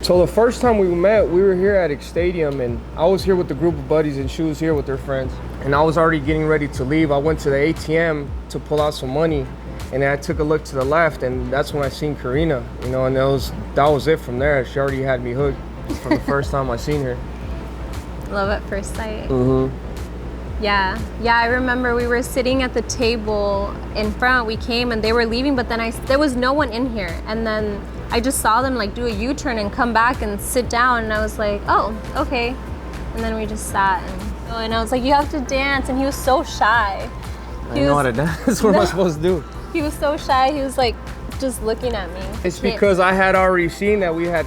So the first time we met, we were here at X Stadium, and I was here with a group of buddies, and she was here with her friends. And I was already getting ready to leave. I went to the ATM to pull out some money, and then I took a look to the left, and that's when I seen Karina, you know, and that was it from there. She already had me hooked from the first time I seen her. Love at first sight. Mm-hmm. Yeah, I remember we were sitting at the table in front. We came and they were leaving, but then there was no one in here. And then I just saw them like do a U-turn and come back and sit down. And I was like, oh, okay. And then we just sat and I was like, you have to dance. And he was so shy. I know how to dance. What am I supposed to do? He was so shy. He was like just looking at me. It's because I had already seen that we had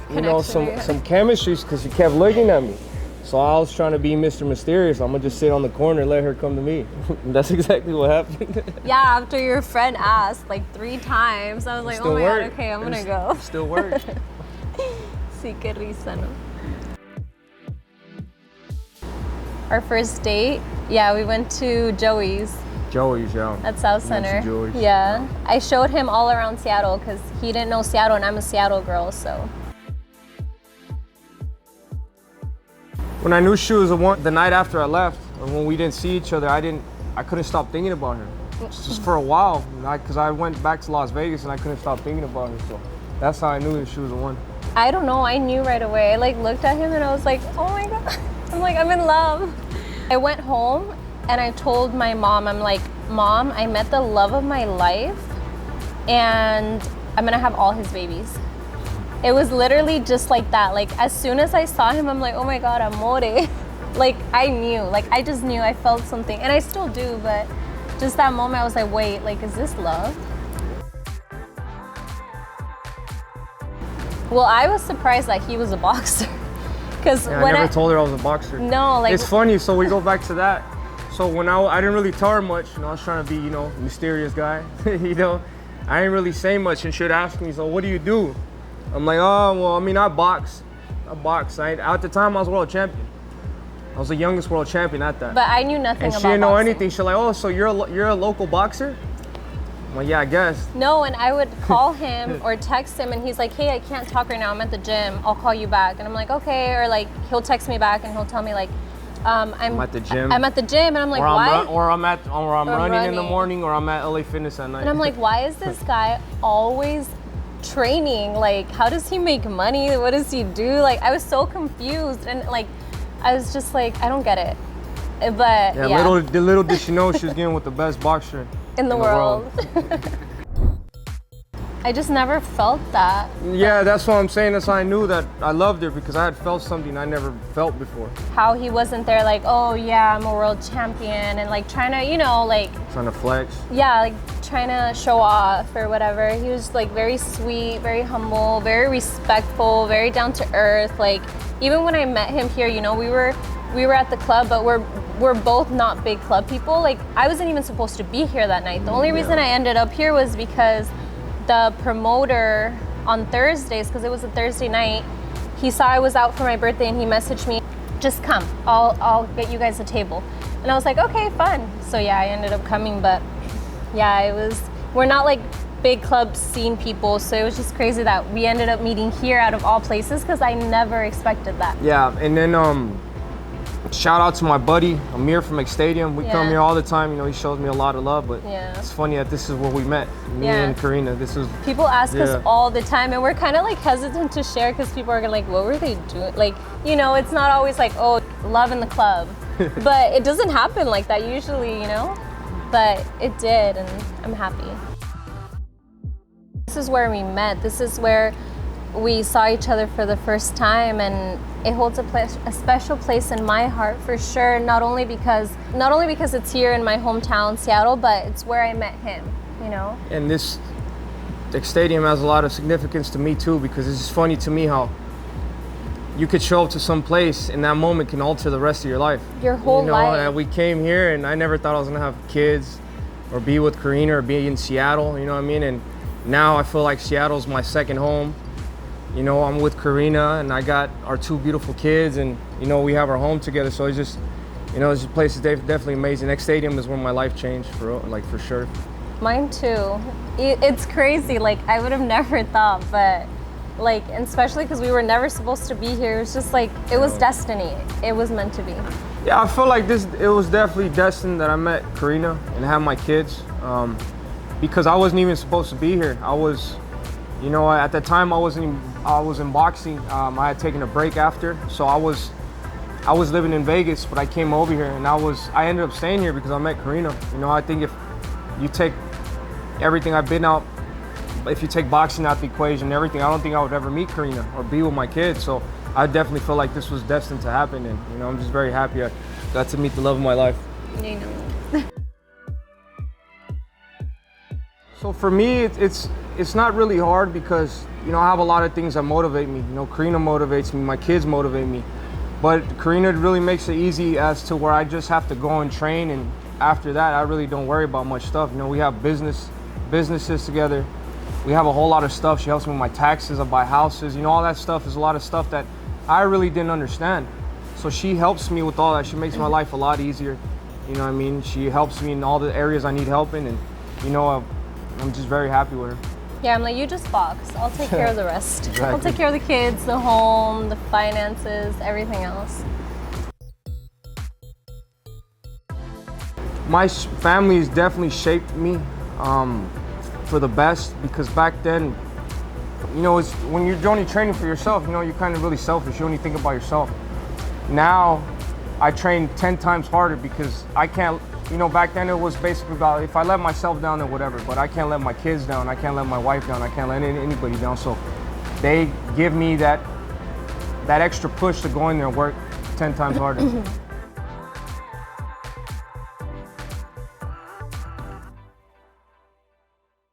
you know, some chemistry, because she kept looking at me. So I was trying to be Mr. Mysterious. I'm gonna just sit on the corner and let her come to me. That's exactly what happened. Yeah, after your friend asked like 3 times, I was like, oh my God, okay, I'm gonna go. Still works. Sí, qué risa, ¿no? Our first date, yeah, we went to Joey's. Joey's, yeah. At South Center. Joey's. Yeah. I showed him all around Seattle because he didn't know Seattle and I'm a Seattle girl, so. When I knew she was the one, the night after I left, or when we didn't see each other, I couldn't stop thinking about her. Just for a while, because I went back to Las Vegas and I couldn't stop thinking about her. So that's how I knew that she was the one. I don't know, I knew right away. I like looked at him and I was like, oh my God. I'm like, I'm in love. I went home and I told my mom, I'm like, Mom, I met the love of my life and I'm gonna have all his babies. It was literally just like that. Like as soon as I saw him, I'm like, oh my God, amore. Like I knew, like I just knew, I felt something and I still do, but just that moment I was like, wait, like, is this love? Well, I was surprised that he was a boxer. Because I never told her I was a boxer. No, like. It's funny, so we go back to that. So when I didn't really tell her much, you know, I was trying to be, you know, mysterious guy, you know. I didn't really say much and she'd ask me, so what do you do? I'm like, oh, well, I mean, I box. At the time, I was world champion. I was the youngest world champion at that. But I knew nothing about boxing. And she didn't know anything. She's like, oh, so you're a local boxer? I'm like, yeah, I guess. No, and I would call him or text him and he's like, hey, I can't talk right now. I'm at the gym. I'll call you back. And I'm like, okay. Or like, he'll text me back and he'll tell me like, I'm at the gym. I'm at the gym, and I'm like, why? Or I'm running in the morning, or I'm at LA Fitness at night. And I'm like, why is this guy always training? Like, how does he make money? What does he do? Like, I was so confused, and like, I was just like, I don't get it. But yeah. Little did she know she was getting with the best boxer in the world. I just never felt that. Yeah, that's what I'm saying. That's how I knew that I loved her, because I had felt something I never felt before. How he wasn't there like, oh yeah, I'm a world champion, and like trying to, you know, like. Trying to flex. Yeah, like trying to show off or whatever. He was like very sweet, very humble, very respectful, very down to earth. Like even when I met him here, you know, we were at the club, but we're both not big club people. Like I wasn't even supposed to be here that night. The only reason I ended up here was because the promoter on Thursdays, because it was a Thursday night, he saw I was out for my birthday and he messaged me, just come, I'll get you guys a table. And I was like, okay, fun. So yeah, I ended up coming, but yeah, we're not like big club scene people, so it was just crazy that we ended up meeting here out of all places, because I never expected that. Yeah, and then shout out to my buddy Amir from X Stadium. We come here all the time. You know, he shows me a lot of love. But it's funny that this is where we met. Me and Karina. People ask us all the time, and we're kind of like hesitant to share because people are gonna like, what were they doing? Like, you know, it's not always like, oh, love in the club, but it doesn't happen like that usually, you know. But it did, and I'm happy. This is where we met. This is where we saw each other for the first time, and it holds a special place in my heart for sure. Not only because it's here in my hometown, Seattle, but it's where I met him, you know. And this X Stadium has a lot of significance to me too, because it's just funny to me how you could show up to some place and that moment can alter the rest of your life. Your whole life. And we came here and I never thought I was gonna have kids or be with Karina or be in Seattle, you know what I mean? And now I feel like Seattle's my second home. You know, I'm with Karina and I got our 2 beautiful kids, and you know, we have our home together. So it's just, you know, this place is definitely amazing. X Stadium is where my life changed for sure. Mine too. It's crazy. Like I would have never thought, but Like, and especially because we were never supposed to be here. It was just like, it was destiny. It was meant to be. Yeah, I feel like it was definitely destined that I met Karina and have my kids, because I wasn't even supposed to be here. I was, you know, at the time I was in boxing. I had taken a break after, so I was living in Vegas, but I came over here and I ended up staying here because I met Karina. You know, I think if you take everything I've been out, if you take boxing out the equation and everything, I don't think I would ever meet Karina or be with my kids. So I definitely feel like this was destined to happen, and you know, I'm just very happy I got to meet the love of my life. You know. So for me, it's not really hard because, you know, I have a lot of things that motivate me. You know, Karina motivates me, my kids motivate me. But Karina really makes it easy as to where I just have to go and train, and after that, I really don't worry about much stuff. You know, we have businesses together. We have a whole lot of stuff. She helps me with my taxes, I buy houses. You know, all that stuff is a lot of stuff that I really didn't understand. So she helps me with all that. She makes my life a lot easier. You know what I mean? She helps me in all the areas I need help in, and you know, I'm just very happy with her. Yeah, I'm like, you just box. I'll take care of the rest. Exactly. I'll take care of the kids, the home, the finances, everything else. My family has definitely shaped me for the best, because back then, you know, it's when you're only training for yourself, you know, you're kind of really selfish. You only think about yourself. Now, I train 10 times harder because I can't, you know, back then it was basically about if I let myself down, then whatever, but I can't let my kids down, I can't let my wife down, I can't let anybody down. So they give me that extra push to go in there and work 10 times harder.